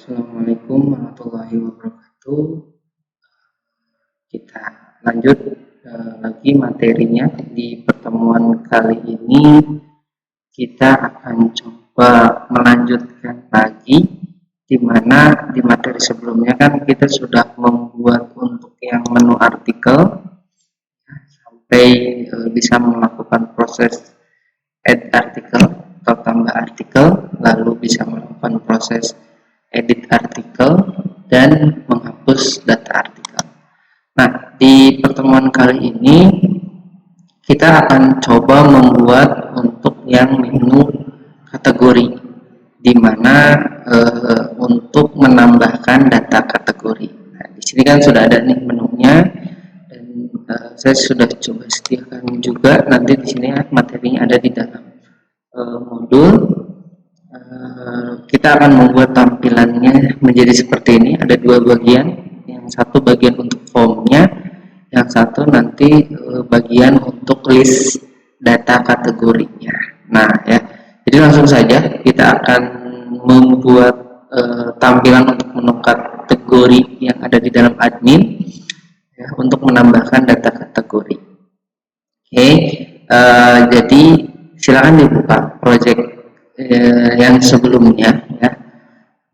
Assalamualaikum warahmatullahi wabarakatuh. Kita lanjut lagi materinya. Di pertemuan kali ini kita akan coba melanjutkan lagi, di mana di materi sebelumnya kan kita sudah membuat untuk yang menu artikel sampai bisa melakukan proses add artikel atau tambah artikel, lalu bisa melakukan proses edit artikel dan menghapus data artikel. Nah, di pertemuan kali ini kita akan coba membuat untuk yang menu kategori, di mana untuk menambahkan data kategori. Nah, di sini kan sudah ada nih menunya, dan saya sudah coba sediakan juga. Nanti di sini materinya ada di dalam modul. Kita akan membuat tampilannya menjadi seperti ini. Ada dua bagian, yang satu bagian untuk formnya, yang satu nanti bagian untuk list data kategorinya. Nah ya, jadi langsung saja kita akan membuat tampilan untuk menu kategori yang ada di dalam admin ya, untuk menambahkan data kategori. Oke, jadi silakan dibuka project yang sebelumnya ya.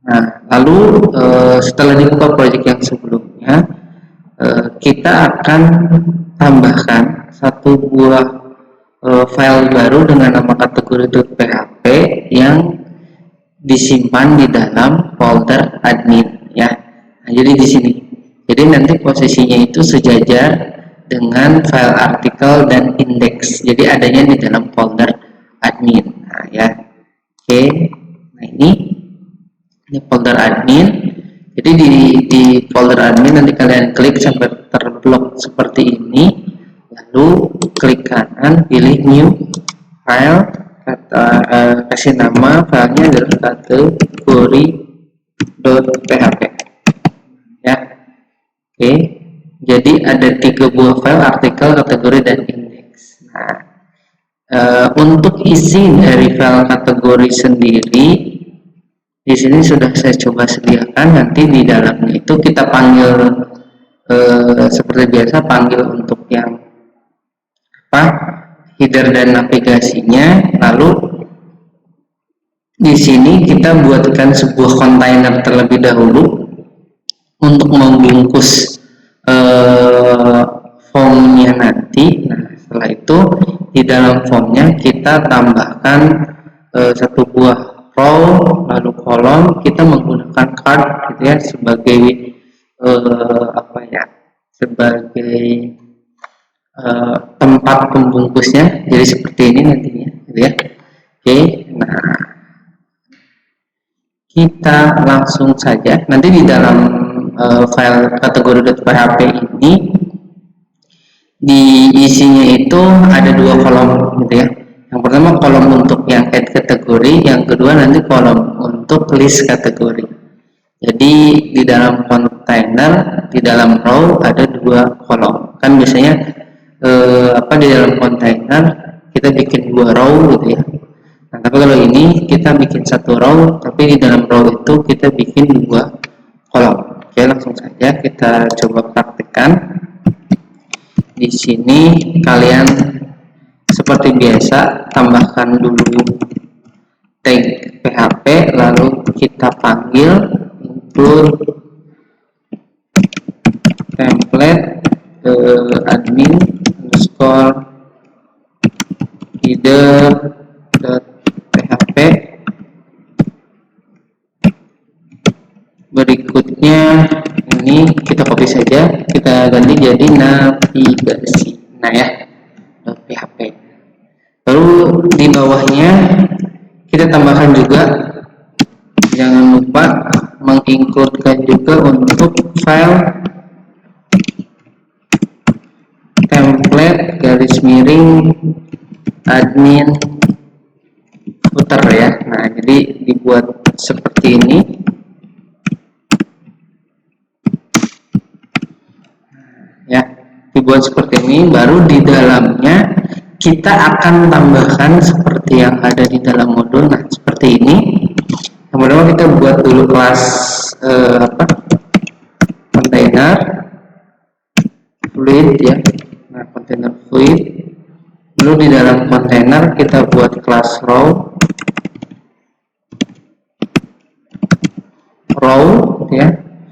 Nah, lalu setelah dibuka project yang sebelumnya, kita akan tambahkan satu buah file baru dengan nama kategori.php yang disimpan di dalam folder admin ya. Nah, jadi di sini. Jadi nanti posisinya itu sejajar dengan file artikel dan indeks. Jadi adanya di dalam folder admin. Nah, ya. Oke, nah ini folder admin. Jadi di folder admin nanti kalian klik sampai terblok seperti ini, lalu klik kanan, pilih new file, kasih nama filenya adalah kategori.php. Ya, oke. Jadi ada 3 buah file, artikel, kategori, dan indeks. Nah, untuk isi dari file kategori sendiri di sini sudah saya coba sediakan. Nanti di dalamnya itu kita panggil seperti biasa, panggil untuk yang header dan navigasinya. Lalu di sini kita buatkan sebuah kontainer terlebih dahulu untuk membungkus formnya nanti. Nah, setelah itu di dalam formnya kita tambahkan satu buah row, lalu kolom. Kita menggunakan card gitu ya sebagai sebagai tempat pembungkusnya. Jadi seperti ini nantinya gitu ya. Oke, nah kita langsung saja. Nanti di dalam file kategori.php ini di isinya itu ada 2 kolom gitu ya. Yang pertama kolom untuk yang add kategori, yang kedua nanti kolom untuk list kategori. Jadi di dalam kontainer, di dalam row ada 2 kolom. Kan biasanya di dalam kontainer kita bikin 2 row gitu ya. Nah, tapi kalau ini kita bikin 1 row, tapi di dalam row itu kita bikin 2 kolom. Oke, langsung saja kita coba praktekkan. Di sini kalian seperti biasa tambahkan dulu tag PHP, lalu kita panggil include template admin underscore header.php. Berikutnya ini kita copy saja, kita ganti jadi navigasi. Nah ya, .php. Lalu di bawahnya kita tambahkan juga, jangan lupa mengincludekan juga untuk file template garis miring admin footer ya. Nah, jadi dibuat seperti ini. Ya, dibuat seperti ini, baru di dalamnya kita akan tambahkan seperti yang ada di dalam modul. Nah, seperti ini. Yang pertama kita buat dulu kelas kontainer fluid ya. Nah, kontainer fluid. Lalu di dalam kontainer kita buat kelas row ya,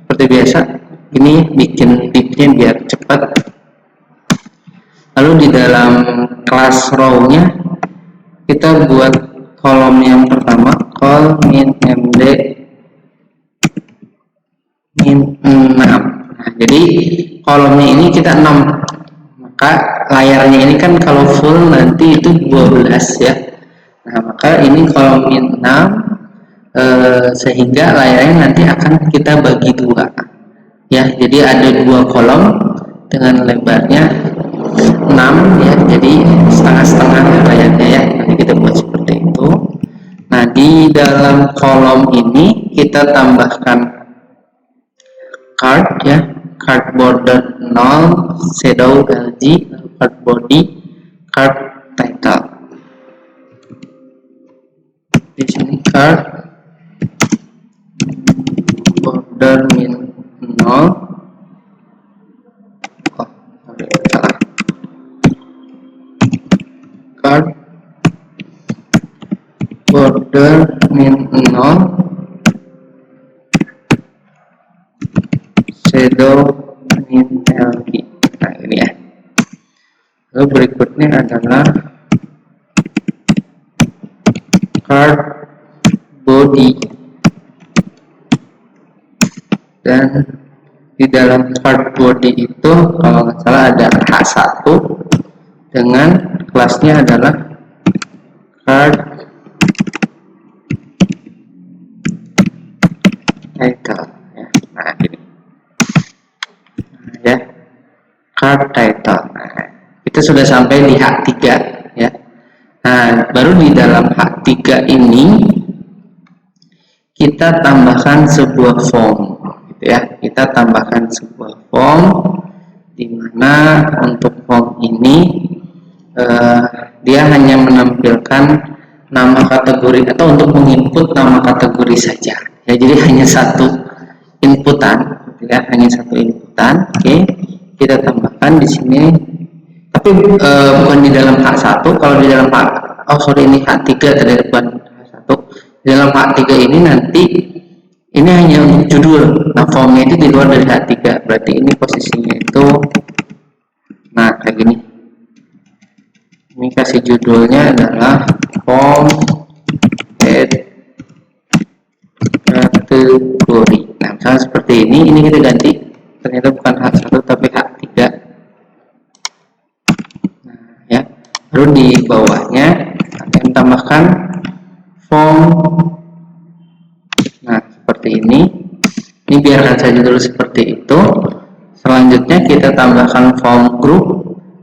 seperti biasa. Ini bikin div-nya biar cepat. Lalu di dalam kelas row-nya kita buat kolom yang pertama, col min md min 6. Nah, jadi kolomnya ini kita 6. Maka layarnya ini kan kalau full nanti itu 12 ya. Nah, maka ini kolom min 6, sehingga layarnya nanti akan kita bagi 2 ya. Jadi ada 2 kolom dengan lebarnya 6 ya, jadi setengah-setengah layarnya ya. Nanti kita buat seperti itu. Nah, di dalam kolom ini kita tambahkan card ya, card border 0, shadow LG, card body, card title. Di sini card border min 0. Salah. Card border min 0, shadow min LG. Nah, ini ya. Lalu berikutnya adalah card body, dan di dalam card body itu kalau nggak salah ada H1 dengan kelasnya adalah card title ya. Nah, ini ya, card title. Nah, itu sudah sampai di H3 ya. Nah, baru di dalam H3 ini kita tambahkan sebuah form gitu ya. Kita tambahkan sebuah form di mana untuk form ini dia hanya menampilkan nama kategori atau untuk menginput nama kategori saja ya. Jadi hanya satu inputan gitu ya, hanya satu inputan. Oke, kita tambahkan di sini, tapi bukan di dalam H1. Kalau di dalam ini H3 tadi, bukan H1. Di dalam H3 ini nanti ini hanya untuk judul. Nah, formnya itu di luar dari H3, berarti ini posisinya itu nah kayak gini. Ini kasih judulnya adalah form add kategori. Nah, misalnya seperti ini kita ganti, ternyata bukan H1 tapi H3. Nah, ya. Lalu di bawahnya akan tambahkan form. Nah, seperti ini. Ini biarkan saja dulu seperti itu. Selanjutnya kita tambahkan form group,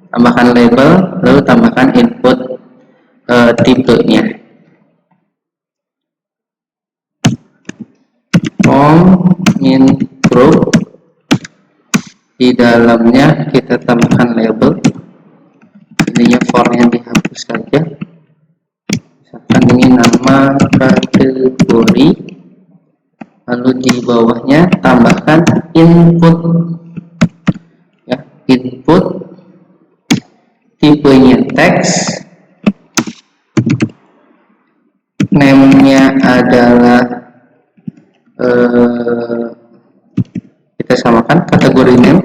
tambahkan label, lalu tambahkan input tipenya. Form min group, di dalamnya kita tambahkan label. Ininya formnya dihapus saja. Misalkan ini nama kategori, lalu di bawahnya tambahkan input ya, input tipenya teks, name-nya adalah kita samakan kategori name,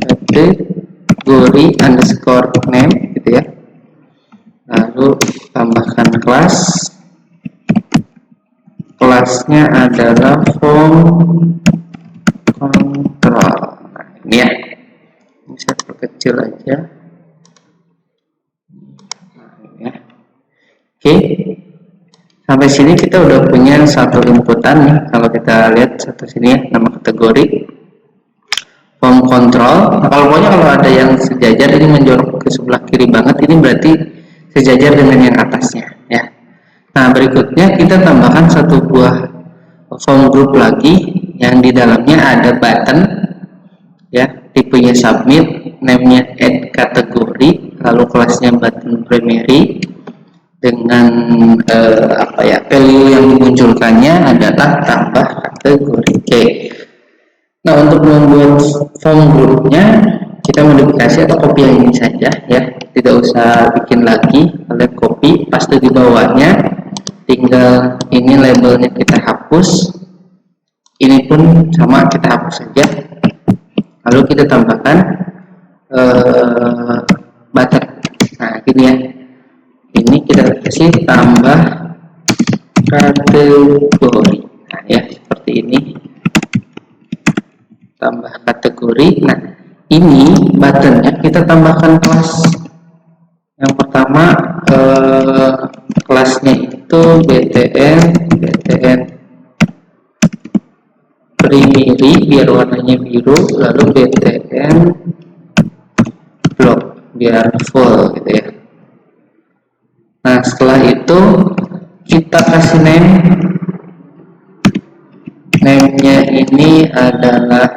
kategori underscore name gitu ya. Lalu tambahkan kelas, kelasnya adalah form control. Nah, ini ya, bisa perkecil aja. Nah, ini ya. Oke, sampai sini kita udah punya satu inputan nih. Kalau kita lihat satu sini ya, nama kategori, form control. Nah, kalau ada yang sejajar, ini menjorok ke sebelah kiri banget, ini berarti sejajar dengan yang atasnya ya. Nah, berikutnya kita tambahkan satu buah form group lagi yang di dalamnya ada button ya, tipenya submit, name-nya add kategori, lalu kelasnya button primary, dengan value yang dimunculkannya adalah tambah kategori. Oke. Nah, untuk membuat form grupnya kita modifikasi atau copy yang ini saja ya, tidak usah bikin lagi. Kalian copy, paste di bawahnya, tinggal ini labelnya kita hapus, ini pun sama kita hapus saja, lalu kita tambahkan button. Nah gini ya, ini kita kasih tambah kategori. Nah ya, seperti ini, tambah kategori. Nah ini buttonnya kita tambahkan kelas. Yang pertama kelasnya itu BTN primary biar warnanya biru, lalu BTN block biar full gitu ya. Nah setelah itu kita kasih name-nya ini adalah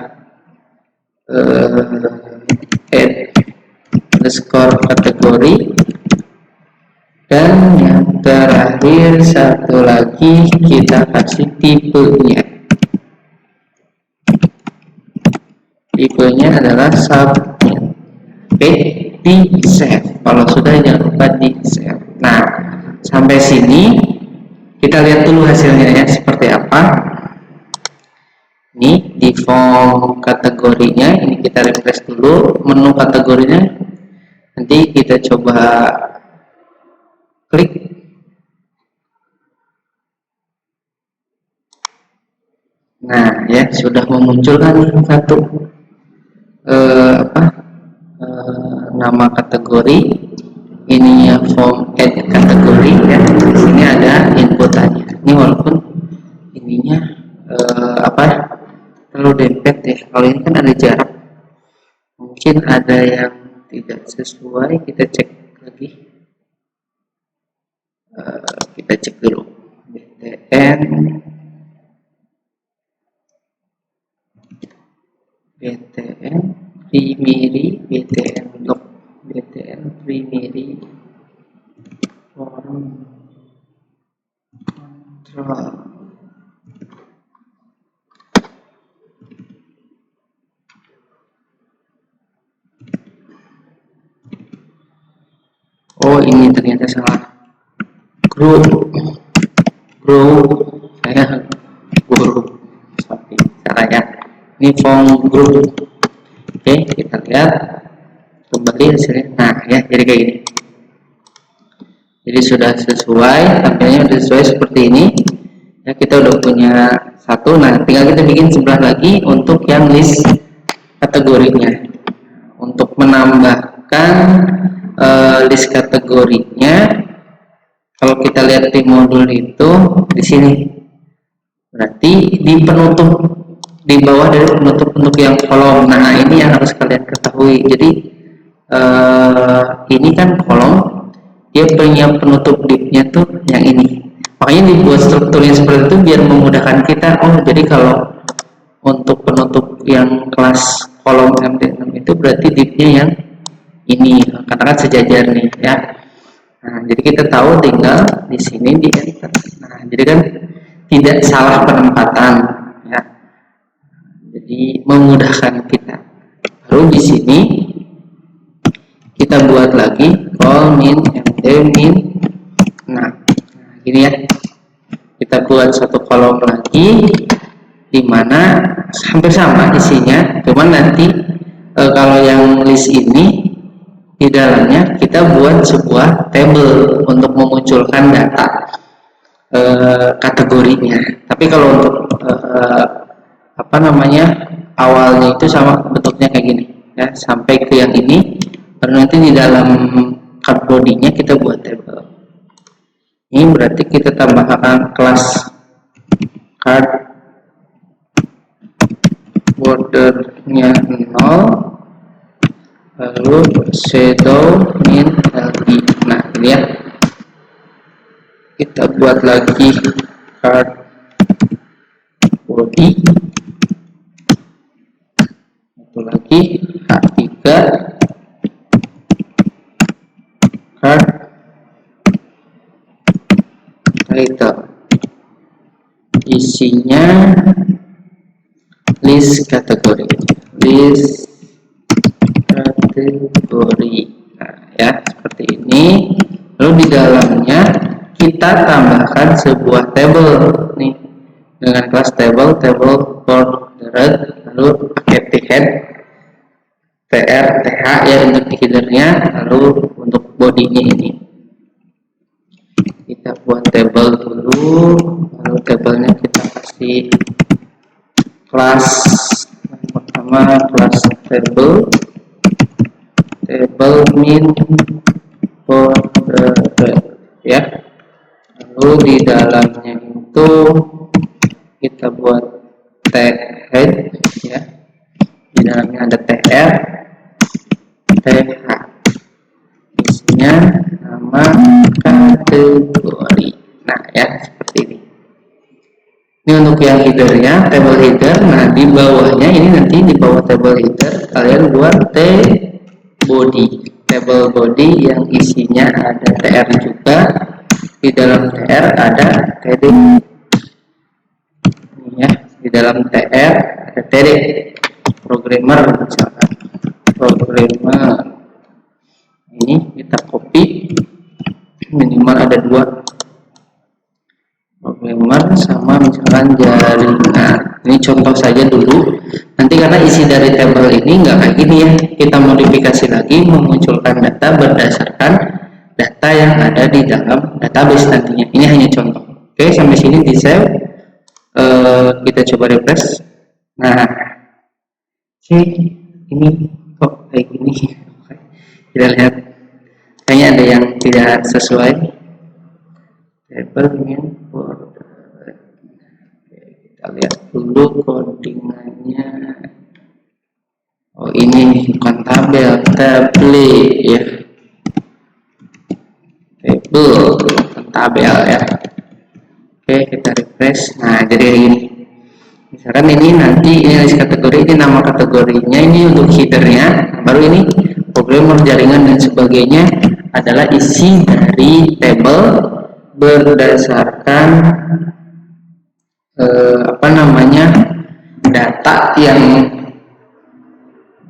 add underscore kategori, dan yang terakhir satu lagi kita kasih tipenya. Tipenya adalah submit. Oke, di save. Kalau sudah jangan lupa di save. Nah, sampai sini kita lihat dulu hasilnya ya seperti apa. Ini di form kategorinya, ini kita refresh dulu menu kategorinya. Nanti kita coba klik. Nah, ya sudah memunculkan satu nama kategori, ini ya form add kategori ya. Di sini ada inputannya. Ini walaupun ininya terlalu dempet ya. Kalau ini kan ada jarak, mungkin ada yang tidak sesuai. Kita cek lagi. Kita cek dulu BTN primary, BTN block, BTN primary form control. Oh ini ternyata salah. Group saya guru seperti salah ya. Ini form group. Oke, kita lihat kembali hasilnya. Nah ya, jadi kayak gini. Jadi sudah sesuai, tampilnya sudah sesuai seperti ini. Ya, kita udah punya satu. Nah, tinggal kita bikin sebelah lagi untuk yang list kategorinya. Untuk menambahkan list kategorinya, kalau kita lihat di modul itu di sini, berarti di penutup di bawah dari penutup untuk yang kolom. Nah ini yang harus kalian ketahui. Jadi ini kan kolom, dia punya penutup divnya tuh yang ini. Makanya dibuat strukturnya seperti itu biar memudahkan kita. Oh jadi kalau untuk penutup yang kelas kolom MD6 itu berarti divnya yang ini, katakan sejajar nih ya. Nah, jadi kita tahu tinggal di sini di enter. Nah, jadi kan tidak salah penempatan ya. Jadi memudahkan kita. Lalu di sini kita buat lagi call min md min. Nah, gini ya. Kita buat satu kolom lagi di mana hampir sama isinya, cuman nanti kalau yang list ini di dalamnya kita buat sebuah table untuk memunculkan data kategorinya. Tapi kalau untuk awalnya itu sama bentuknya kayak gini ya, sampai ke yang ini, baru nanti di dalam card body-nya kita buat table. Ini berarti kita tambahkan kelas card bordernya 0, lalu shadow min LD. Nah ini ya, kita buat lagi card body, satu lagi H3 card title, isinya list kategori. Nah, ya seperti ini. Lalu di dalamnya kita tambahkan sebuah table nih dengan kelas table for the red, lalu pakai head tr th ya untuk headernya, lalu untuk bodinya ini kita buat table dulu. Lalu tablenya kita kasih kelas yang pertama, kelas table min for the red ya. Lalu di dalamnya itu kita buat head ya, di dalamnya ada tr th, isinya nama kategori. Nah ya seperti ini. Ini untuk yang headernya, table header. Nah di bawahnya ini nanti di bawah table header kalian buat body, table body yang isinya ada tr juga. Di dalam tr ada td ya, di dalam tr ada td programmer misalkan, programmer ini kita copy, minimal ada 2 programmer sama misalkan jaringan. Ini contoh saja dulu, nanti karena isi dari table ini nggak kayak gini ya, kita modifikasi lagi memunculkan data berdasarkan data yang ada di dalam database nantinya. Ini hanya contoh. Oke, sampai sini di save. Kita coba refresh. Nah oke, ini kok kayak gini. Kita lihat kayaknya ada yang tidak sesuai. Table min for kita lihat dulu codingannya. Oh ini bukan tabel, table ya, table bukan tabel ya. Oke, kita refresh. Nah jadi ini misalkan ini nanti ini list kategori, ini nama kategorinya, ini untuk headernya, baru ini programmer jaringan dan sebagainya adalah isi dari table berdasarkan data yang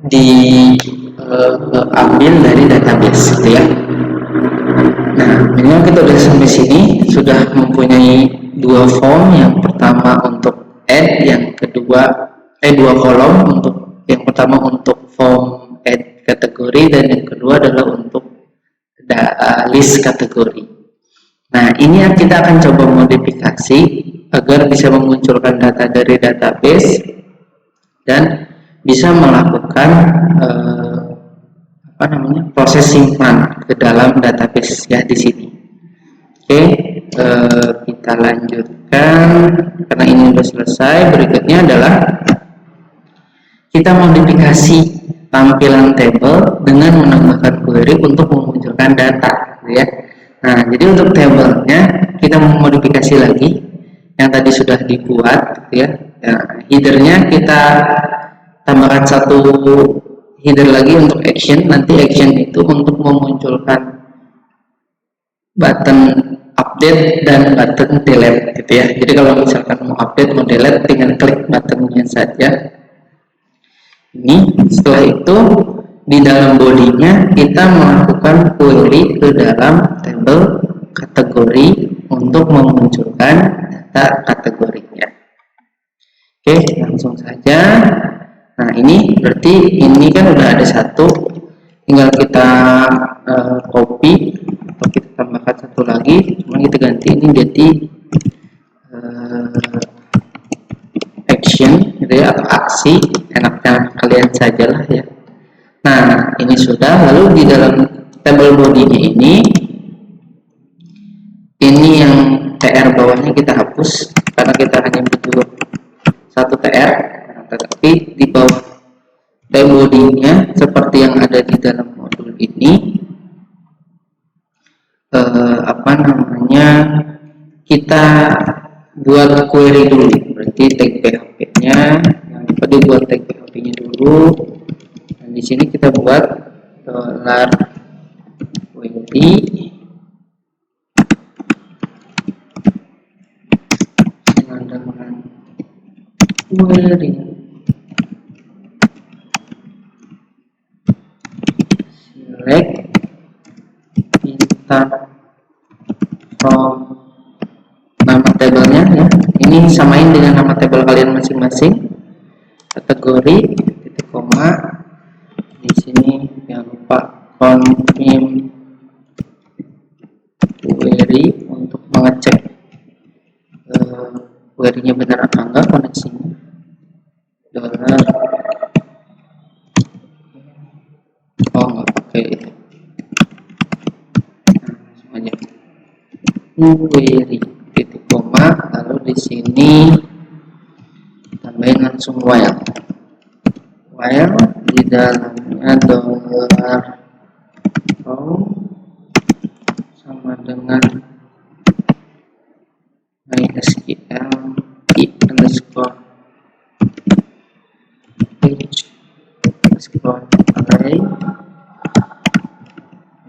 diambil dari database gitu ya. Nah minimal kita udah sampai sini, sudah mempunyai 2 form, yang pertama untuk add, yang kedua 2 kolom, untuk yang pertama untuk form add kategori dan yang kedua adalah untuk list kategori. Nah ini yang kita akan coba modifikasi agar bisa memunculkan data dari database dan bisa melakukan proses simpan ke dalam database ya di sini. Oke, kita lanjutkan karena ini sudah selesai. Berikutnya adalah kita modifikasi tampilan table dengan menambahkan query untuk memunculkan data ya. Nah jadi untuk tabelnya kita memodifikasi lagi yang tadi sudah dibuat ya. Headernya kita tambahkan 1 header lagi untuk action. Nanti action itu untuk memunculkan button update dan button delete gitu ya. Jadi kalau misalkan mau update mau delete tinggal klik buttonnya saja. Ini setelah itu di dalam bodinya kita melakukan query ke dalam table kategori untuk memunculkan data kategorinya. Oke, langsung saja. Nah ini berarti ini kan udah ada 1, tinggal kita copy atau kita tambahkan 1 lagi, cuma kita ganti ini jadi action gitu ya, atau aksi, enaknya kalian sajalah ya. Nah ini sudah. Lalu di dalam table body-nya ini yang tr bawahnya kita hapus karena kita hanya butuh 1 tr. Tetapi di bawah table body-nya seperti yang ada di dalam modul ini kita buat query dulu. Berarti tag PHP-nya dibuat tag PHP-nya dulu. Dan di sini kita buat $query dengan query start from nama tabelnya ya. Ini samain dengan nama tabel kalian masing-masing. Kategori titik koma. Di sini jangan lupa confirm query untuk mengecek query-nya benar apa enggak koneksinya. Dollar nggak pakai itu. Langsung aja query titik koma, lalu di sini tambahin langsung while di dalamnya dollar row sama dengan mysql i underscore page underscore array,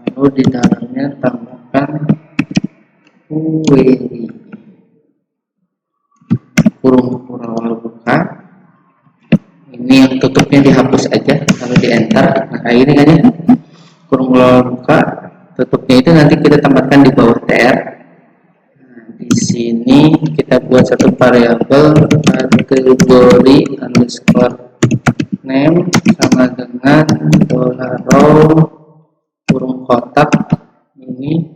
lalu di dalamnya tambahkan query kurung awal buka. Ini yang tutupnya dihapus aja kalau di enter. Nah kayak gini kan ya, kurung awal buka, tutupnya itu nanti kita tambahkan di bawah tr. Nah, di sini kita buat satu variabel kategori underscore name sama dengan $row kurung kotak ini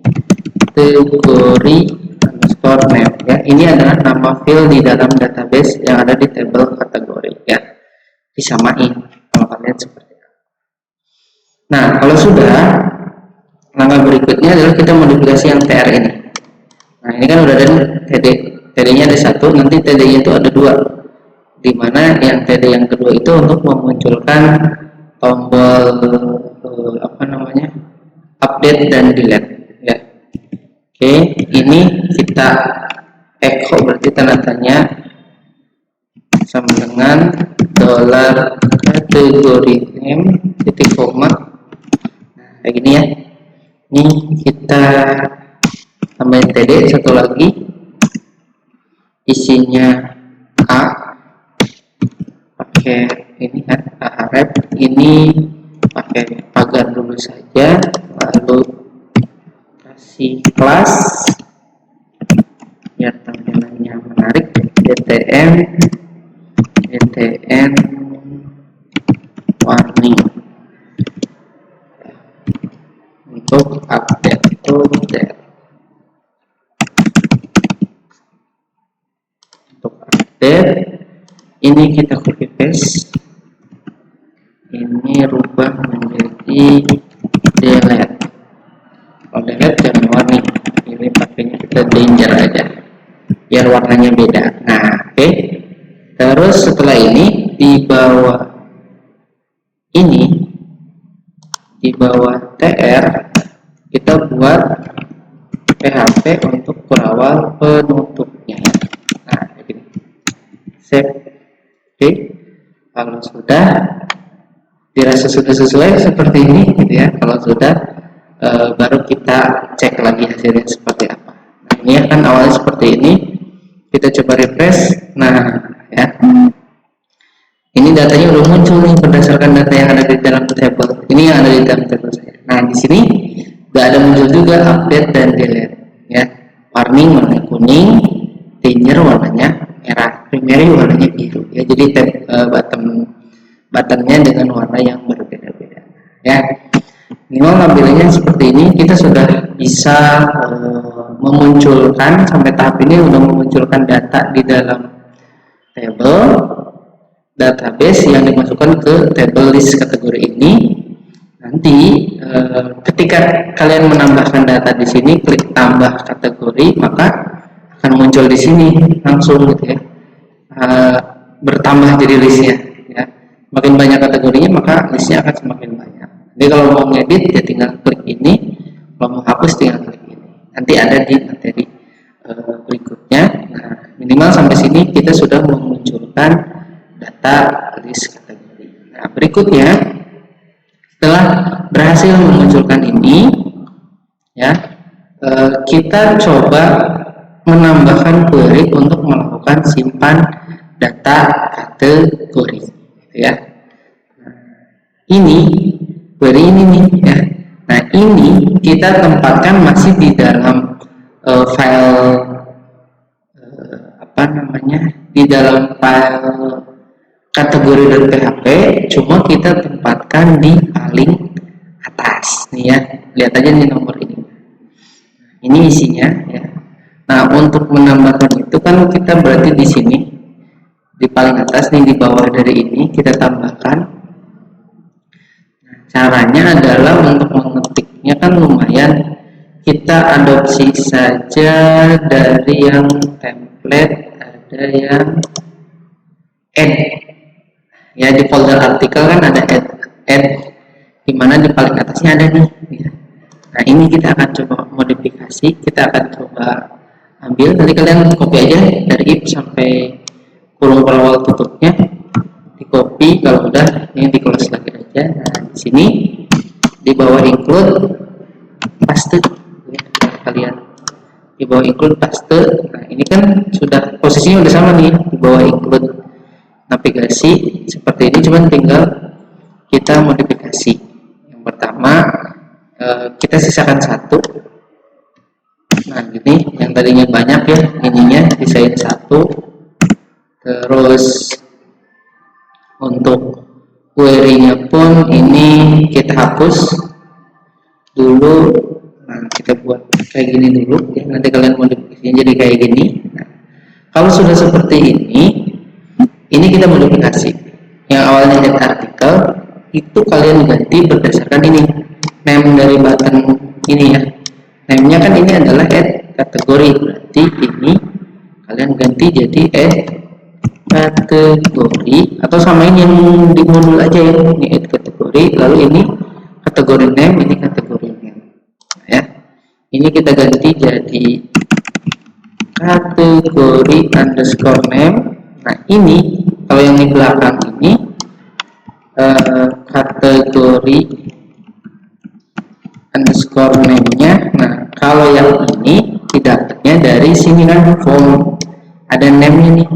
kategori underscore name ya. Ini adalah nama field di dalam database yang ada di tabel kategori ya. Disamain kalau kalian seperti itu. Nah kalau sudah, langkah berikutnya adalah kita modifikasi yang tr ini. Nah ini kan udah ada td nya ada satu, nanti td nya itu ada dua, dimana yang td yang kedua itu untuk memunculkan tombol update dan delete ya. Oke, ini kita echo, berarti tanda tanya sama dengan dollar kategori name titik koma. Nah, kayak gini ya. Ini kita tambahin td satu lagi, isinya a, pakai ini kan arep, ini pakai pagar dulu saja, lalu kasih kelas biar tampilannya menarik, dtm warning untuk update ini kita copy paste, ini rubah menjadi delete. Kalau delete jangan warning, ini pakainya kita danger aja biar warnanya beda. Nah oke. Terus setelah ini di bawah tr kita buat php untuk berawal penutupnya. Nah begini, save. Oke, kalau sudah dirasa sudah sesuai seperti ini gitu ya. Kalau sudah baru kita cek lagi hasilnya seperti apa. Nah ini kan awalnya seperti ini, kita coba refresh. Nah ya, ini datanya udah muncul nih berdasarkan data yang ada di dalam table. Ini yang ada di dalam table saya. Nah di sini udah ada muncul juga update dan delete ya. Warning warnanya kuning, danger warnanya merah, primary warnanya biru ya. Jadi buttonnya dengan warna yang berbeda-beda ya. Minimal tampilannya seperti ini. Kita sudah bisa memunculkan, sampai tahap ini sudah memunculkan data di dalam table database yang dimasukkan ke table list kategori ini. Nanti ketika kalian menambahkan data di sini, klik tambah kategori, maka akan muncul di sini langsung gitu ya, bertambah jadi listnya ya. Makin banyak kategorinya maka listnya akan semakin banyak. Jadi kalau mau ngedit ya tinggal klik ini, kalau mau hapus tinggal klik ini. Nanti ada di materi berikutnya. Nah, minimal sampai sini kita sudah memunculkan data list kategori. Nah, berikutnya setelah berhasil memunculkan ini ya, kita coba menambahkan query untuk melakukan simpan data kategori ya. Ini query ini nih ya. Nah ini ini kita tempatkan masih di dalam file di dalam file kategori.php, cuma kita tempatkan di paling atas nih ya. Lihat aja nih nomor ini. Ini isinya ya. Nah, untuk menambahkan itu kan kita berarti di sini di paling atas nih, di bawah dari ini kita tambahkan. Nah, caranya adalah untuk mengetiknya kan lumayan, kita adopsi saja dari yang template, ada yang add ya, di folder artikel kan ada add dimana di paling atasnya ada nih ya. Nah, ini kita akan coba modifikasi, kita akan coba ambil, nanti kalian copy aja dari if sampai kurung awal tutupnya, di copy, kalau udah ini di close lagi aja. Nah, di sini di bawah include paste ya, kalian di bawah include paste. Nah, ini kan sudah posisinya udah sama nih di bawah include navigasi seperti ini, cuman tinggal kita modifikasi. Yang pertama kita sisakan satu. Nah, ini yang tadinya banyak ya, ininya sisain satu. Terus untuk query-nya pun ini kita hapus dulu. Nah, kita buat kayak gini dulu ya, nanti kalian modifikasinya jadi kayak gini. Nah, kalau sudah seperti ini kita modifikasi. Yang awalnya head artikel itu kalian ganti berdasarkan ini name dari button ini ya. Name-nya kan ini adalah add kategori, berarti ini kalian ganti jadi add kategori, atau samain yang di modul aja ya, ini add kategori, lalu ini kategori name, ini kategori name. Nah, ya, ini kita ganti jadi kategori underscore name. Nah, ini kalau yang di belakang ini kategori underscore name-nya. Nah, kalau yang ini didapatnya dari sini kan, form ada name-nya nih.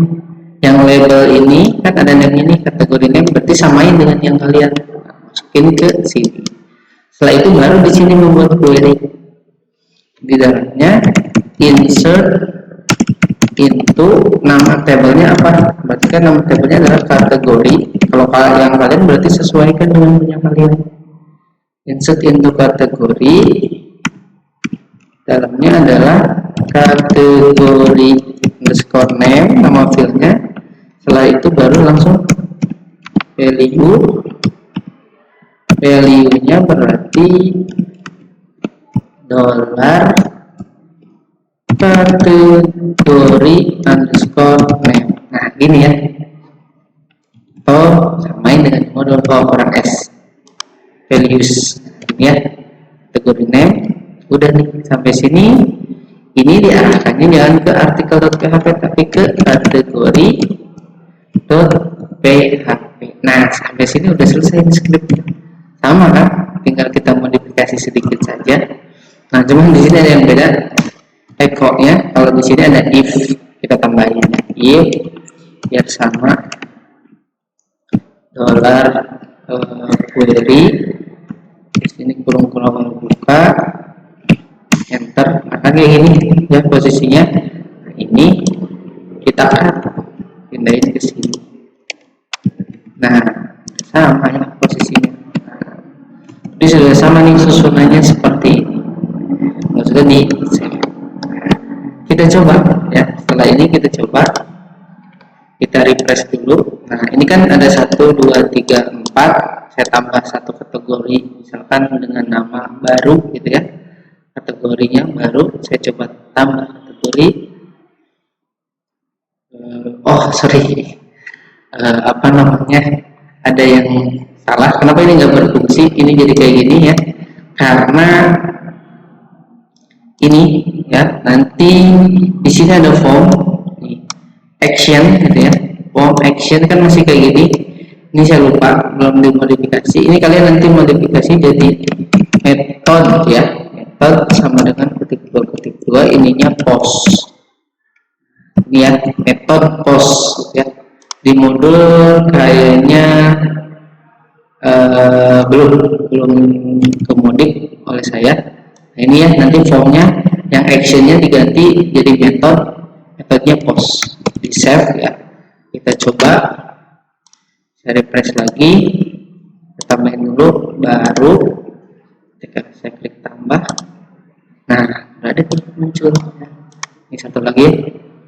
Yang label ini kan ada name-nya nih, kategori name, berarti samain dengan yang kalian masukin ke sini. Setelah itu baru di sini membuat query. Di dalamnya insert into nama tabelnya apa? Berarti kan nama tabelnya adalah kategori. Kalau yang kalian berarti sesuaikan dengan punya kalian. Insert into kategori, dalamnya adalah kategori underscore name, nama filenya. Setelah itu baru langsung value-nya berarti dollar kategori underscore name. Nah, gini ya. Oh, samain dengan modul orang S values ya, kategori name. Udah nih, sampai sini ini diarahkannya jangan ke artikel.php tapi ke kategori.php. Nah, sampai sini udah selesai scriptnya. Sama kan? Tinggal kita modifikasi sedikit saja. Nah, cuman di sini ada yang beda. Echo-nya kalau di sini ada if, kita tambahin if biar sama dollar query. Di sini kurung buka, enter, akan kayak gini ya posisinya. Nah, ini kita akan pindahin ke sini. Nah, sama ya posisinya. Nah, ini sudah sama nih susunannya seperti ini. Sudah di save. Kita coba ya. Setelah ini kita coba, kita refresh dulu. Nah, ini kan ada 1, 2, 3, 4. Saya tambah satu kategori, misalkan dengan nama baru gitu ya. Kategorinya baru, saya coba tambah kategori. Apa namanya? Ada yang salah. Kenapa ini nggak berfungsi? Ini jadi kayak gini ya. Karena ini ya, nanti di sini ada form action gitu ya. Form action kan masih kayak gini. Ini saya lupa, belum dimodifikasi. Ini kalian nanti modifikasi jadi metode ya. Metode sama dengan ketik 2, ininya post. Ini ya, metode post ya. Di modul kayaknya belum kemudik oleh saya. Nah, ini ya, nanti formnya yang actionnya diganti jadi metodenya post, di save ya. Kita coba, saya refresh lagi, kita tambahin dulu, baru ketika saya klik tambah, nah udah ada tuh muncul ya. Ini satu lagi,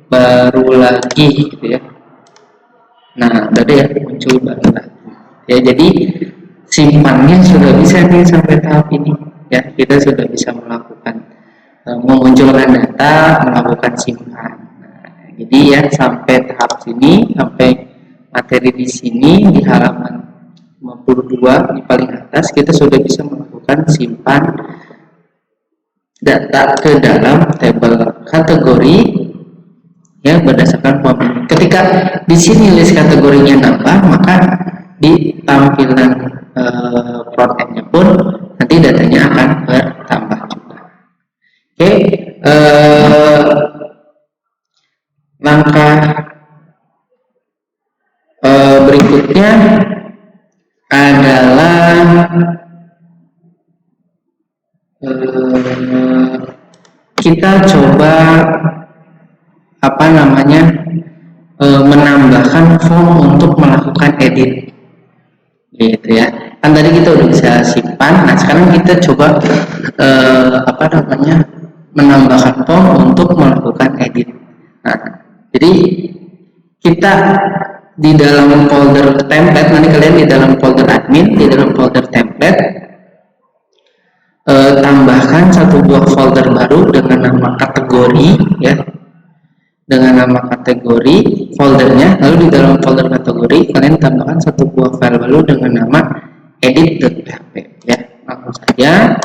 baru lagi gitu ya. Nah udah ada ya, muncul baru lagi ya. Jadi simpannya sudah bisa nih sampai tahap ini ya. Kita sudah bisa melakukan memunculkan data, melakukan simpan. Nah, jadi ya sampai tahap sini, sampai materi di sini di halaman 52 di paling atas, kita sudah bisa melakukan simpan data ke dalam tabel kategori ya berdasarkan form ini. Ketika di sini list kategorinya nambah, maka di tampilan front end-nya pun nanti datanya akan bertambah juga. Oke, langkah berikutnya adalah kita coba menambahkan form untuk melakukan edit gitu ya. Kan tadi kita udah bisa simpan, nah sekarang kita coba menambahkan form untuk melakukan edit. Nah, jadi kita di dalam folder template, nanti kalian di dalam folder admin, di dalam folder template tambahkan satu buah folder baru dengan nama kategori ya, dengan nama kategori foldernya. Lalu di dalam folder kategori kalian tambahkan satu buah file baru dengan nama edit.php ya. Langsung saja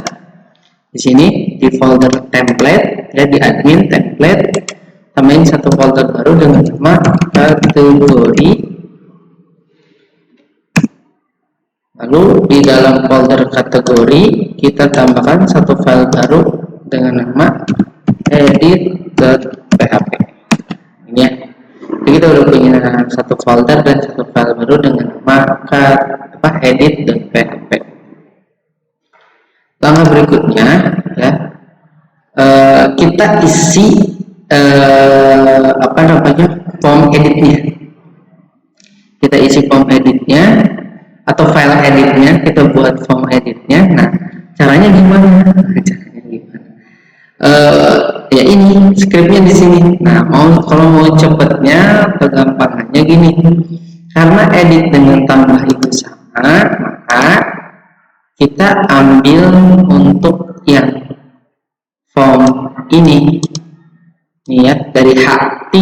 di sini di folder template ya, di admin template tambahin satu folder baru dengan nama kategori. Lalu di dalam folder kategori kita tambahkan satu file baru dengan nama edit.php. Ini ya. Jadi kita udah punya satu folder dan satu file baru dengan nama edit.php. Langkah berikutnya ya, kita isi form editnya. Kita isi form editnya atau file editnya, kita buat form editnya. Nah, caranya gimana? Ya ini scriptnya di sini. Nah, kalau mau cepetnya, kegampangannya gini. Karena edit dengan tambah itu sama, maka kita ambil untuk yang form ini. Nih ya, dari H3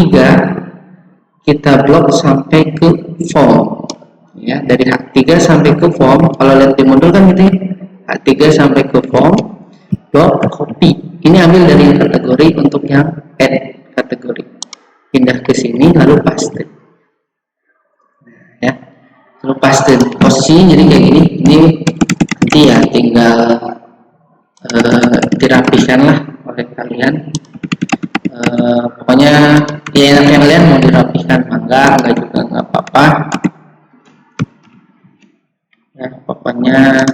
kita blok sampai ke form. Ya, dari H3 sampai ke form. Kalau lihat di modul kan gitu ya, H3 sampai ke form, blok copy. Ini ambil dari kategori untuk yang add kategori, pindah ke sini lalu paste. Nah, ya, lalu paste posisinya jadi kayak gini. Ini nanti ya tinggal dirapikan lah oleh kalian. Pokoknya ya enaknya kalian mau dirapikan enggak juga nggak apa-apa. Ya, pokoknya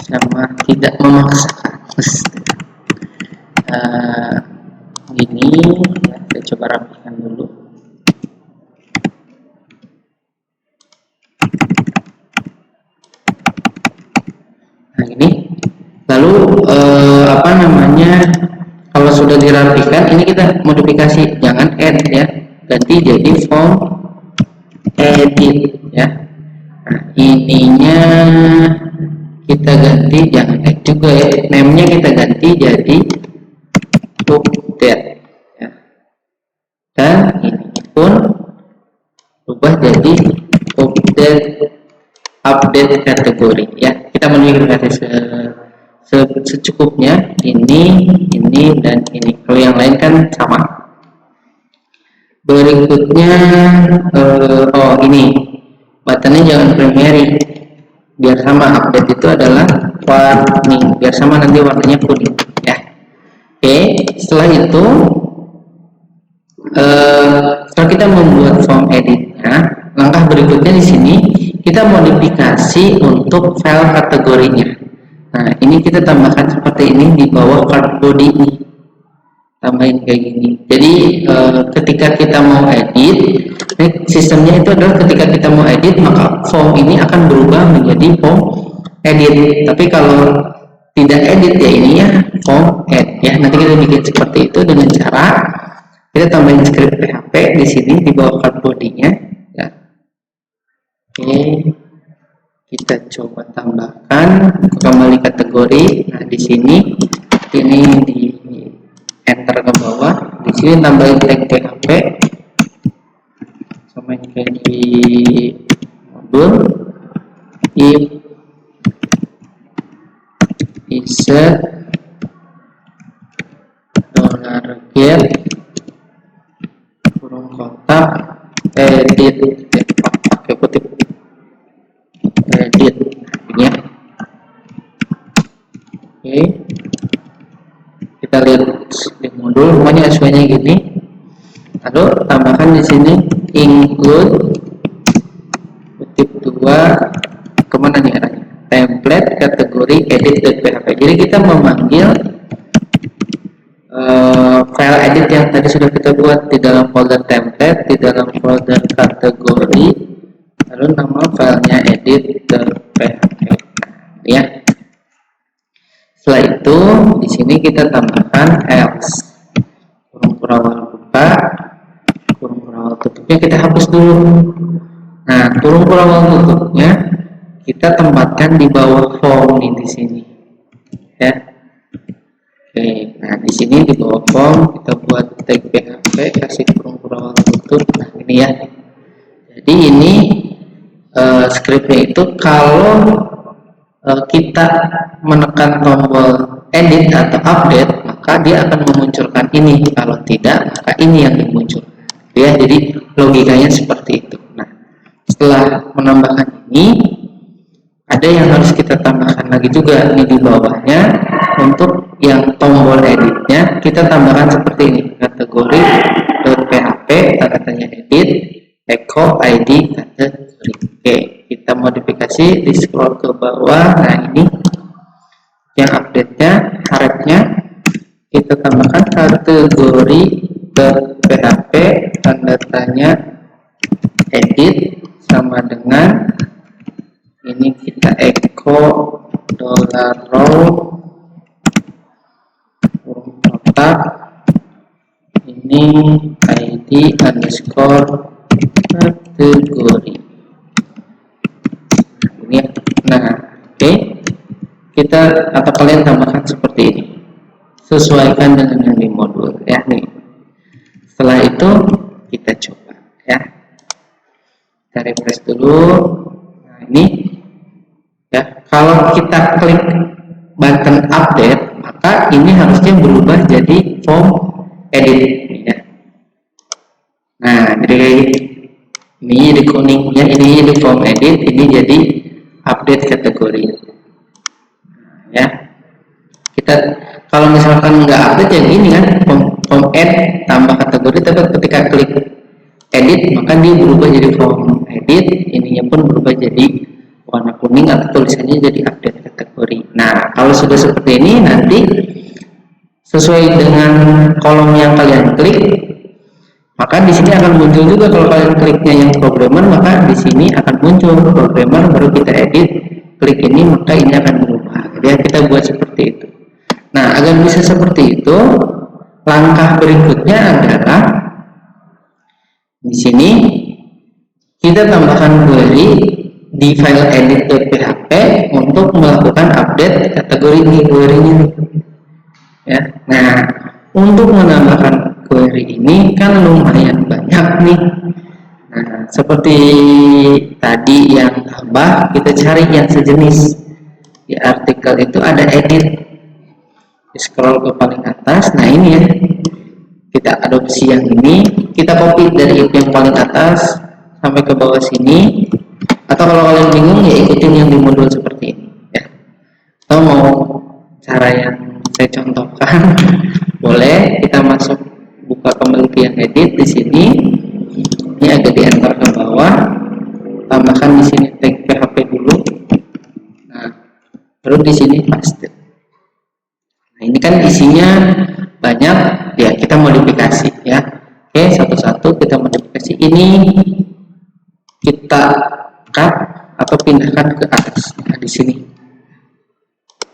sama tidak memaksakan. Gini ya, saya coba rapikan dulu. Nah ini lalu kalau sudah dirapikan, ini kita modifikasi, jangan add ya, ganti jadi form edit ya. Nah, ininya kita ganti, jangan add juga ya, name-nya kita ganti jadi update ya. Dan ini pun ubah jadi update kategori ya. Kita modifikasi secukupnya, ini dan ini. Kalau yang lain kan sama. Berikutnya ini buttonnya jangan primary, biar sama. Update itu adalah warning, biar sama, nanti warnanya kuning ya. Oke, setelah itu setelah kita membuat form editnya, langkah berikutnya di sini kita modifikasi untuk file kategorinya. Nah, ini kita tambahkan seperti ini di bawah card body ini. Tambahin kayak gini. Jadi ketika kita mau edit, sistemnya itu adalah ketika kita mau edit, maka form ini akan berubah menjadi form edit. Tapi kalau tidak edit ya ini ya form add ya. Nanti kita bikin seperti itu dengan cara kita tambahin script PHP di sini di bawah card body-nya. Ya. Oke, kita coba tambahkan kembali kategori. Nah di sini ini di enter ke bawah. Di sini tambahin tag PHP sama kayak di modul if insert $get kurung kotak edit pakai kutip edit ya. Oke, kita lihat di modul semuanya sesuainya gini. Lalu tambahkan di sini include kutip 2 kemana nih arahnya, template kategori edit.php. Jadi kita memanggil file edit yang tadi sudah kita buat di dalam folder template, di dalam folder kategori, lalu nama filenya edit.php ya. Setelah itu di sini kita tambahkan else kurung kurawal buka kurung kurawal tutupnya kita hapus dulu. Nah kurung kurawal tutupnya kita tempatkan di bawah form nih di sini ya. Oke, nah di sini di bawah form kita buat tag PHP kasih kurung kurawal tutup. Nah ini ya. Jadi ini scriptnya itu kalau kita menekan tombol edit atau update maka dia akan memunculkan ini, kalau tidak maka ini yang dimunculkan ya. Jadi logikanya seperti itu. Nah setelah menambahkan ini ada yang harus kita tambahkan lagi juga ini di bawahnya. Untuk yang tombol editnya kita tambahkan seperti ini, kategori .php katanya edit echo id kategori. Oke, kita modifikasi di scroll ke bawah. Nah ini yang update-nya, harapnya kita tambahkan kategori .php tanda tanya edit sama dengan ini kita echo $row kotak ini id underscore kategori ini ya. Nah oke, kita atau kalian tambahkan seperti ini, sesuaikan dengan yang di modul ya nih. Setelah itu kita coba ya, kita refresh dulu. Nah ini ya, kalau kita klik button update maka ini harusnya berubah jadi form edit ya. Nah jadi ini di kuningnya ini di form edit, ini jadi update kategori ya. Kita kalau misalkan nggak update ya gini kan, form add tambah kategori, tapi ketika klik edit maka dia berubah jadi form edit, ininya pun berubah jadi warna kuning atau tulisannya jadi update kategori. Nah kalau sudah seperti ini nanti sesuai dengan kolom yang kalian klik maka di sini akan muncul juga. Kalau kalian kliknya yang programmer maka di sini akan muncul programmer, baru kita edit klik ini maka ini akan berubah. Jadi kita buat seperti itu. Nah agar bisa seperti itu, langkah berikutnya adalah di sini kita tambahkan query di file edit.php untuk melakukan update kategori di query-nya ya. Nah untuk menambahkan query ini kan lumayan banyak nih. Nah seperti tadi yang tambah, kita cari yang sejenis. Di artikel itu ada edit, di scroll ke paling atas. Nah ini ya, kita adopsi yang ini, kita copy dari yang paling atas sampai ke bawah sini. Atau kalau kalian bingung ya ikutin yang di modul seperti ini ya. Atau mau cara yang saya contohkan boleh, kita masuk buka kembali ke yang edit di sini. Ini agak di enter ke bawah, tambahkan di sini tag baru di sini paste. Nah, ini kan isinya banyak ya, kita modifikasi ya. Oke, satu-satu kita modifikasi. Ini kita cut atau pindahkan ke atas. Nah, di sini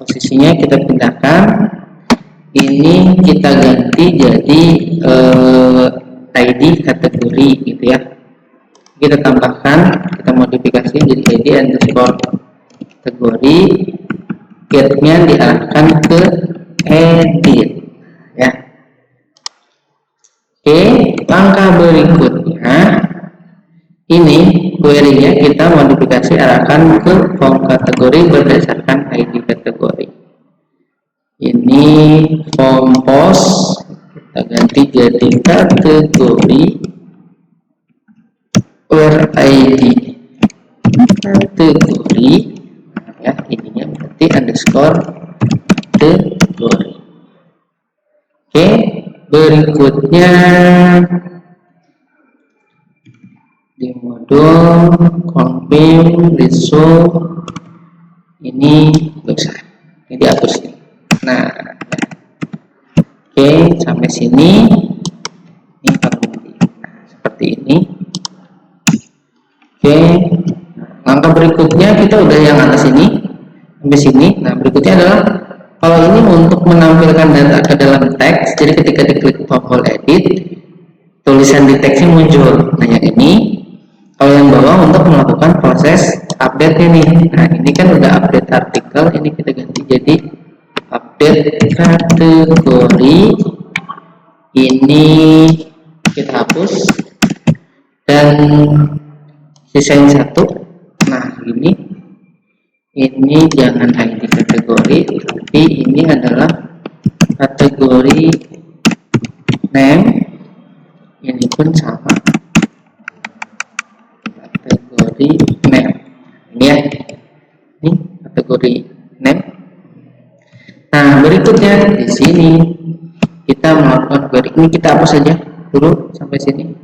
posisinya kita pindahkan. Ini kita ganti jadi ID kategori gitu ya. Kita tambahkan, kita modifikasi jadi ID underscore kategori. Getnya diarahkan ke edit ya. Oke, langkah berikutnya ini query-nya kita modifikasi, arahkan ke form kategori berdasarkan ID kategori. Ini form post kita ganti jadi kategori where ID kategori ya, ininya berarti underscore kategori. Oke, berikutnya di modul confirm resolve ini bisa ini dihapus. Nah, oke, sampai sini ini seperti ini. Oke, langkah berikutnya kita udah yang atas ini sampai sini. Nah, berikutnya adalah kalau ini untuk menampilkan data ke dalam teks, jadi ketika diklik tombol edit, tulisan di teksnya muncul. Nah, yang ini kalau yang bawah untuk melakukan proses update ini. Nah, ini kan udah update artikel, ini kita ganti jadi update kategori. Ini kita hapus dan sisain satu. Nah, ini jangan ID kategori, tapi ini adalah kategori name. Ini pun sama, kategori name. Ini ya, ini kategori name. Nah, berikutnya di sini kita melakukan query. Ini kita hapus saja dulu sampai sini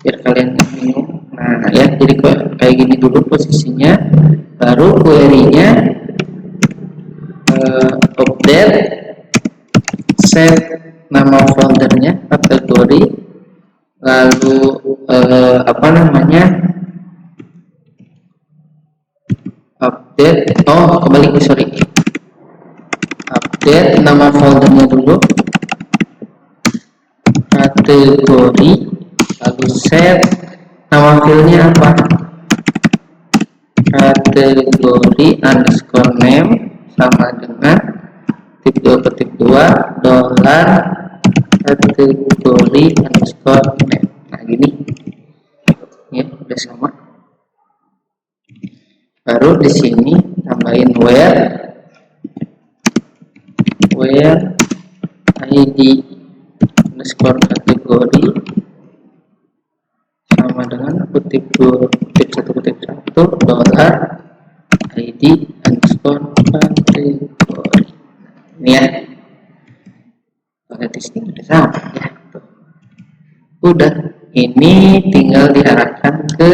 biar kalian bingung. Nah ya, jadi kayak gini dulu posisinya, baru query-nya update, set nama foldernya kategori, lalu update, update nama foldernya dulu kategori, lalu set nama filenya apa, kategori underscore name sama dengan tip 2 dolar kategori underscore name. Nah, gini ya, udah sama. Baru di sini tambahin where ID underscore kategori sama dengan kutip 1 dolar ID underscore kategori. Ini ya, di sini udah sama ya. Udah, ini tinggal diarahkan ke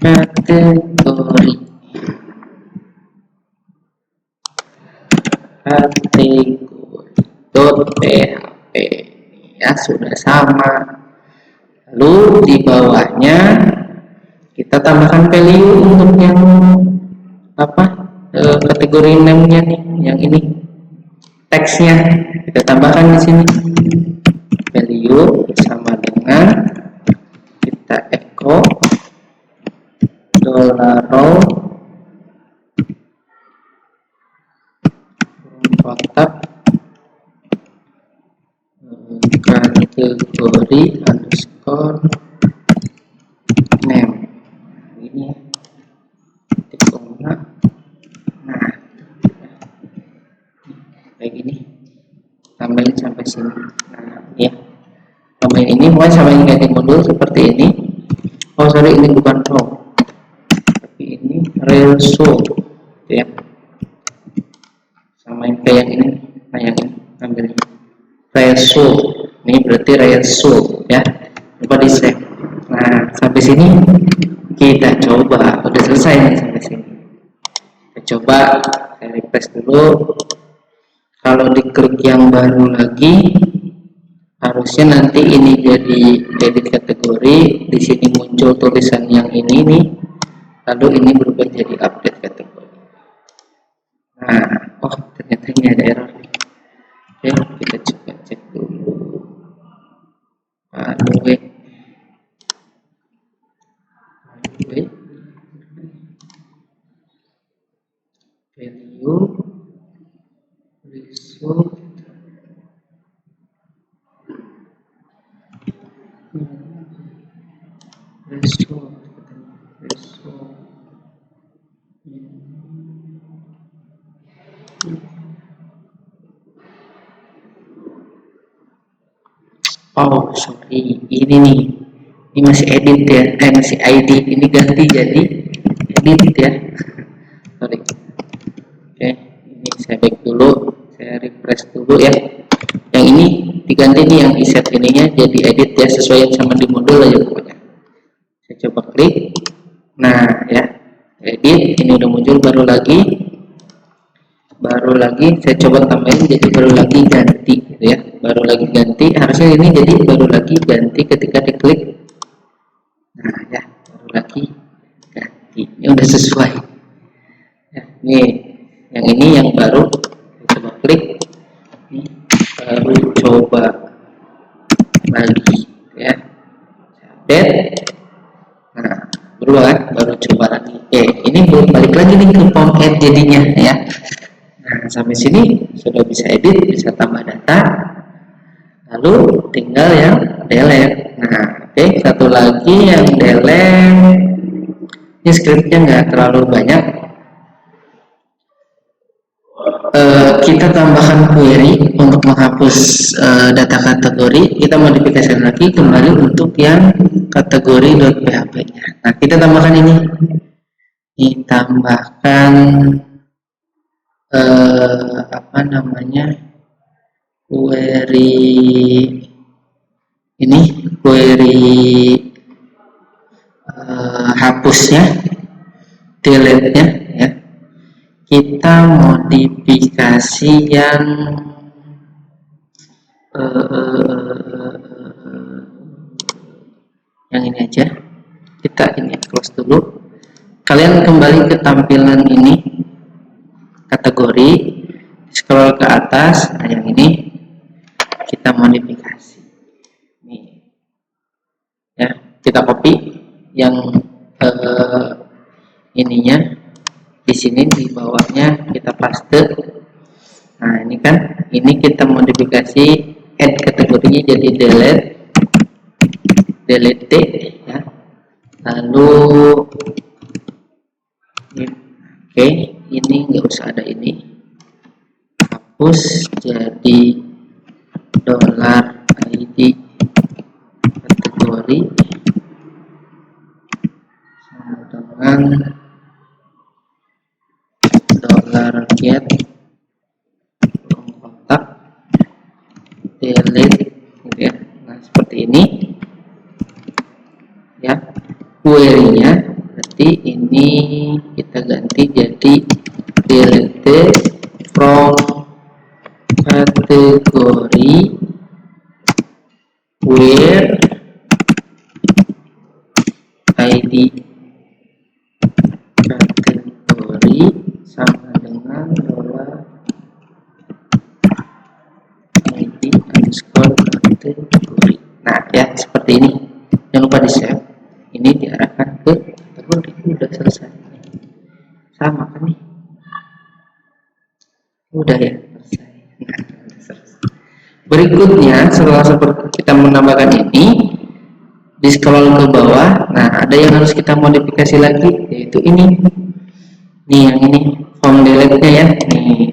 kategori .php ya, sudah sama. Lalu di bawahnya kita tambahkan value untuk yang kategori name-nya nih, yang ini teksnya kita tambahkan di sini. Value sama dengan kita echo $row kotak kategori underscore name. Ini nah kayak gini, tambahin sampai sini. Nah ya, tambahin ini, mulai sampai ganti modul seperti ini. Oh sorry, ini bukan row tapi ini reso ya, samain kayak yang ini. Nah, yang ini ambil reso, ini berarti reso ya, lupa di save. Nah, sampai sini kita coba, udah selesai nih sampai sini. coba saya refresh dulu. Kalau diklik yang baru lagi, harusnya nanti ini jadi edit kategori. Di sini muncul tulisan yang ini nih, lalu ini berubah jadi update kategori. Nah, oh ternyata ini ada error. Oke, kita coba cek dulu. Value result oh sorry, ini nih, ini masih edit ya, masih ID, ini ganti jadi edit ya. Sorry. Oke, ini saya back dulu, saya refresh dulu ya. Yang ini diganti nih, yang iset ininya jadi edit ya, sesuai sama di modul aja pokoknya. Saya coba klik, nah ya, edit, ini udah muncul. Baru lagi saya coba tambahin jadi baru lagi ganti gitu ya, baru lagi ganti, harusnya ini jadi baru lagi ganti ketika diklik. Nah ya, baru lagi ganti, ini udah sesuai ya. Nih yang ini yang baru, saya coba klik, ini baru coba lagi ya, update. Nah berubah kan, baru coba lagi. Oke, ini balik lagi nih ke form add jadinya ya. Nah, sampai sini sudah bisa edit, bisa tambah data, lalu tinggal yang delete. Nah, oke, satu lagi yang delete. Ini scriptnya nggak terlalu banyak. Kita tambahkan query untuk menghapus data kategori. Kita modifikasi lagi kembali untuk yang kategori .php-nya. Nah, kita tambahkan ini. Ditambahkan apa namanya, query ini, query hapusnya, delete nya ya, kita modifikasi yang ini aja, kita ini close dulu. Kalian kembali ke tampilan ini, kategori, scroll ke atas. Nah yang ini kita modifikasi nih ya, kita copy yang ininya di sini, di bawahnya kita paste. Nah ini kan, ini kita modifikasi, add kategorinya jadi delete ya, lalu oke, ini nggak usah ada ini, hapus jadi $id kategori sama dengan $get kontak delete gitu ya. Nah seperti ini ya, query-nya berarti ini kita ganti jadi delete from kategori where id kategori sama dengan $id underscore kategori. Nah ya, seperti ini, jangan lupa di save. Ini diarahkan ke kategori. Udah selesai, sama kan nih, udah ya selesai. Nah, berikutnya setelah seperti kita menambahkan ini, di scroll ke bawah, nah ada yang harus kita modifikasi lagi, yaitu ini nih, yang ini form delete nya ya. Nih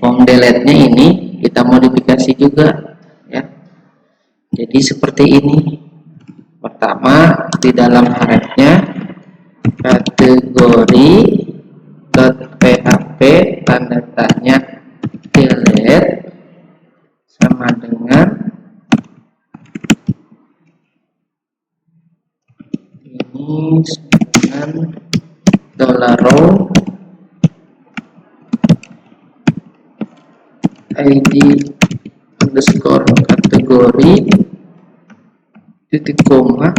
form delete nya ini kita modifikasi juga ya, jadi seperti ini. Pertama, di dalam hrefnya kategori .php tanda tanya delete sama dengan ini dengan $row id underscore kategori titik koma.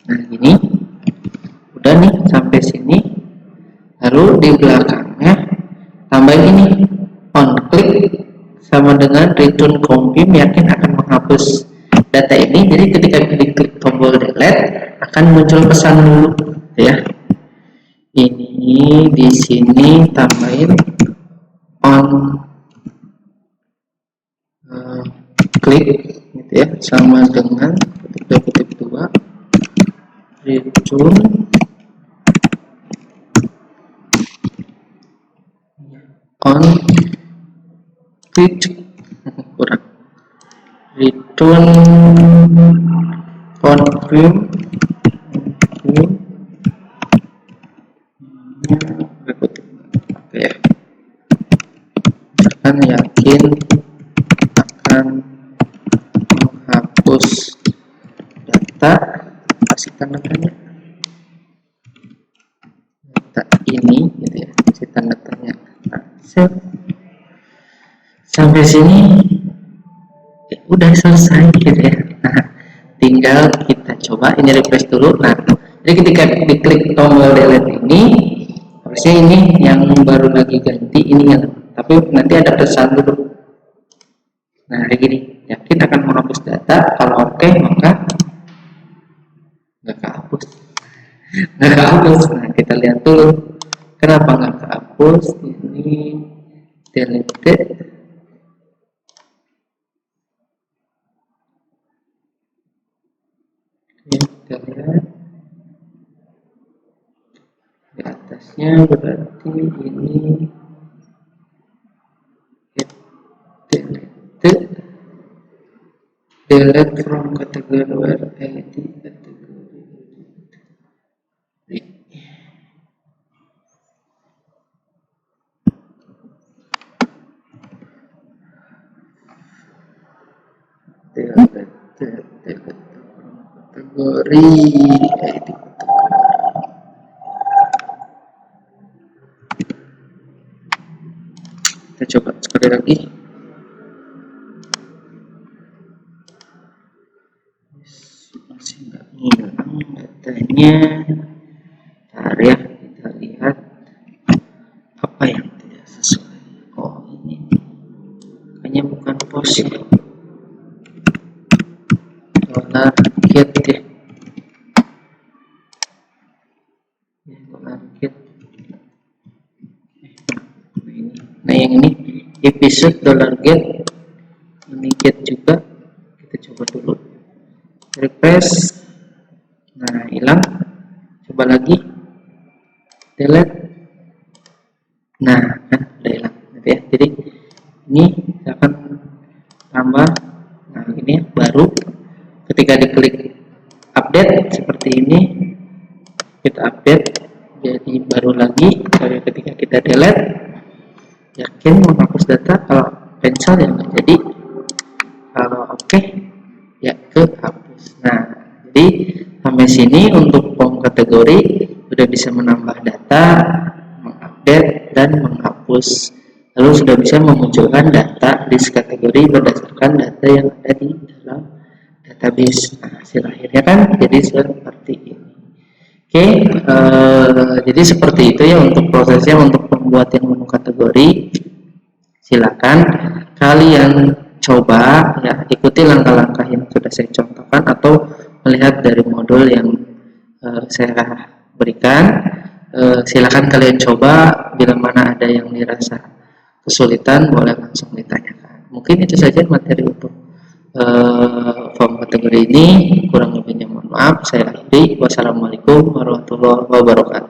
Nah ini udah nih sampai sini. Lalu di belakangnya tambahin ini on click sama dengan return confirm, yakin akan menghapus data ini. Jadi ketika diklik tombol delete akan muncul pesan dulu ya. Ini di sini tambahin on klik gitu ya, sama dengan kutip 2 return on klik kurang return confirm oke ya, akan yakin akan menghapus data, kasih tanda tanya data ini gitu ya, kasih tanda tanya. Nah, sampai sini ya, udah selesai gitu ya. Nah, tinggal kita coba ini refresh dulu. Nah, jadi ketika diklik tombol delete ini harusnya ini yang baru lagi ganti ini yang, tapi nanti ada pesan dulu. Nah kayak gini, yakin akan menghapus data. Kalau oke maka nggak kehapus. Nggak kehapus. Nah kita lihat dulu kenapa nggak kehapus. Ini deleted. Ini kita lihat di atasnya, berarti ini delete from category where id category kategori id. Kita coba sekali lagi. Masih nggak hilang datanya. Bentar ya, kita lihat apa yang tidak sesuai. Oh ini kayaknya bukan pos ya, dollar get ya, dollar get. Nah yang ini episode dollar get, ini get juga. Kita coba dulu refresh. Nah hilang, coba lagi delete. Nah kan udah hilang gitu ya. Jadi ini akan tambah. Nah ini baru ketika diklik update seperti ini, kita update jadi baru lagi. Ketika kita delete, yakin menghapus data. Kalau cancel ya nggak jadi, kalau oke ya kehapus. Nah jadi sampai sini untuk form kategori sudah bisa menambah data, mengupdate dan menghapus, lalu sudah bisa memunculkan data list kategori berdasarkan data yang ada di dalam database. Nah hasil akhirnya kan jadi seperti ini. Oke, jadi seperti itu ya untuk prosesnya untuk pembuatan menu kategori. Silakan kalian coba ya, ikuti langkah-langkah yang sudah saya contohkan atau melihat dari modul yang saya berikan. Silakan kalian coba, bila mana ada yang dirasa kesulitan boleh langsung ditanyakan. Mungkin itu saja materi untuk form kategori ini. Kurang lebihnya mohon maaf. Saya akhiri. Wassalamualaikum warahmatullahi wabarakatuh.